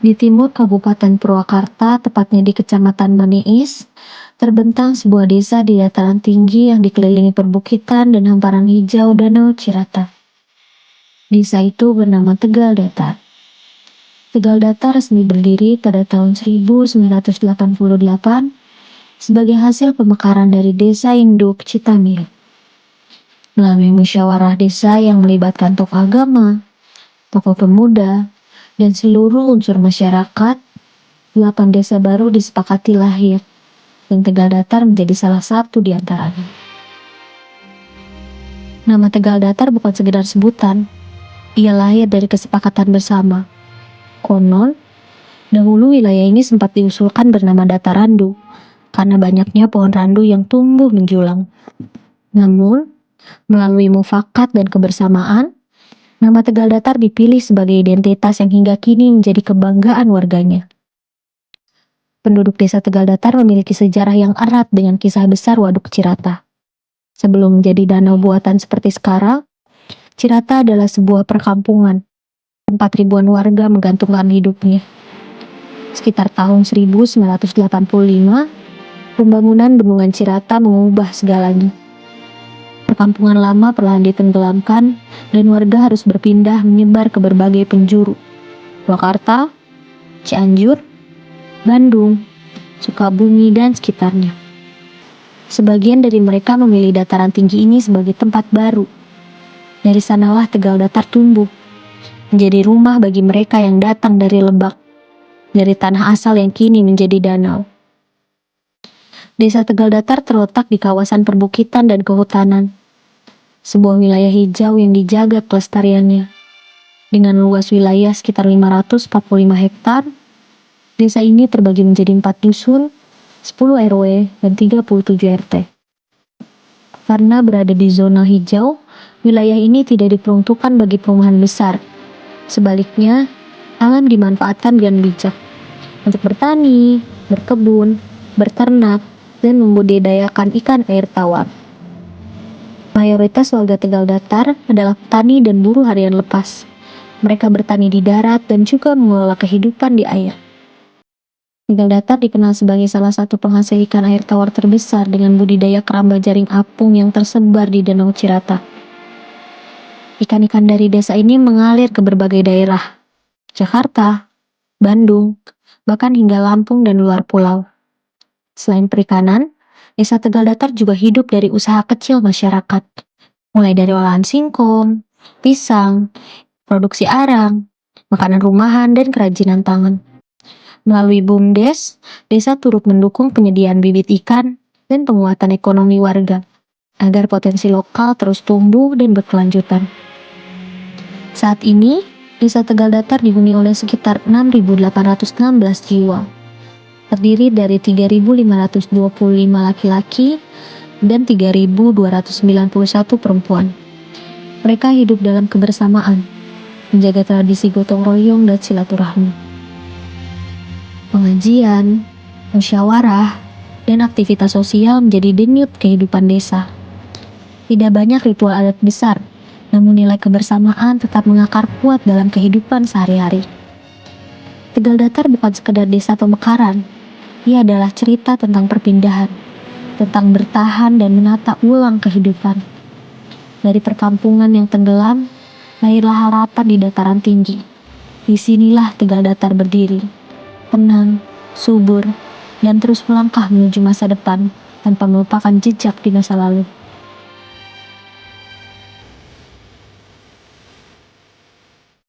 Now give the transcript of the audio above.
Di timur Kabupaten Purwakarta, tepatnya di Kecamatan Maniis, terbentang sebuah desa di dataran tinggi yang dikelilingi perbukitan dan hamparan hijau Danau Cirata. Desa itu bernama Tegal Datar. Tegal Datar resmi berdiri pada tahun 1988 sebagai hasil pemekaran dari Desa Induk Citamir. Melalui musyawarah desa yang melibatkan tokoh agama, tokoh pemuda, dan seluruh unsur masyarakat, 8 desa baru disepakati lahir, dan Tegal Datar menjadi salah satu di antaranya. Nama Tegal Datar bukan sekedar sebutan, ia lahir dari kesepakatan bersama. Konon, dahulu wilayah ini sempat diusulkan bernama Datar Randu, karena banyaknya pohon randu yang tumbuh menjulang. Namun, melalui mufakat dan kebersamaan, nama Tegal Datar dipilih sebagai identitas yang hingga kini menjadi kebanggaan warganya. Penduduk desa Tegal Datar memiliki sejarah yang erat dengan kisah besar Waduk Cirata. Sebelum menjadi danau buatan seperti sekarang, Cirata adalah sebuah perkampungan, tempat ribuan warga menggantungkan hidupnya. Sekitar tahun 1985, pembangunan bendungan Cirata mengubah segalanya. Perkampungan lama perlahan ditenggelamkan dan warga harus berpindah menyebar ke berbagai penjuru. Purwakarta, Cianjur, Bandung, Sukabumi, dan sekitarnya. Sebagian dari mereka memilih dataran tinggi ini sebagai tempat baru. Dari sanalah Tegal Datar tumbuh, menjadi rumah bagi mereka yang datang dari Lebak, dari tanah asal yang kini menjadi danau. Desa Tegal Datar terletak di kawasan perbukitan dan kehutanan, sebuah wilayah hijau yang dijaga kelestariannya. Dengan luas wilayah sekitar 545 hektar, desa ini terbagi menjadi 4 dusun, 10 RW, dan 37 RT. Karena berada di zona hijau, wilayah ini tidak diperuntukkan bagi perumahan besar. Sebaliknya, alam dimanfaatkan dengan bijak untuk bertani, berkebun, berternak, dan membudidayakan ikan air tawar. Mayoritas warga Tegal Datar adalah petani dan buruh harian lepas. Mereka bertani di darat dan juga mengelola kehidupan di air. Tegal Datar dikenal sebagai salah satu penghasil ikan air tawar terbesar dengan budidaya keramba jaring apung yang tersebar di Danau Cirata. Ikan-ikan dari desa ini mengalir ke berbagai daerah, Jakarta, Bandung, bahkan hingga Lampung dan luar pulau. Selain perikanan, desa Tegal Datar juga hidup dari usaha kecil masyarakat, mulai dari olahan singkong, pisang, produksi arang, makanan rumahan, dan kerajinan tangan. Melalui BUMDes, desa turut mendukung penyediaan bibit ikan dan penguatan ekonomi warga, agar potensi lokal terus tumbuh dan berkelanjutan. Saat ini, desa Tegal Datar dihuni oleh sekitar 6.816 jiwa, terdiri dari 3.525 laki-laki dan 3.291 perempuan. Mereka hidup dalam kebersamaan, menjaga tradisi gotong royong dan silaturahmi. Pengajian, musyawarah, dan aktivitas sosial menjadi denyut kehidupan desa. Tidak banyak ritual adat besar, namun nilai kebersamaan tetap mengakar kuat dalam kehidupan sehari-hari. Tegal Datar bukan sekedar desa pemekaran, ia adalah cerita tentang perpindahan, tentang bertahan dan menata ulang kehidupan. Dari perkampungan yang tenggelam, lahirlah harapan di dataran tinggi. Disinilah Tegal Datar berdiri, tenang, subur, dan terus melangkah menuju masa depan tanpa melupakan jejak di masa lalu.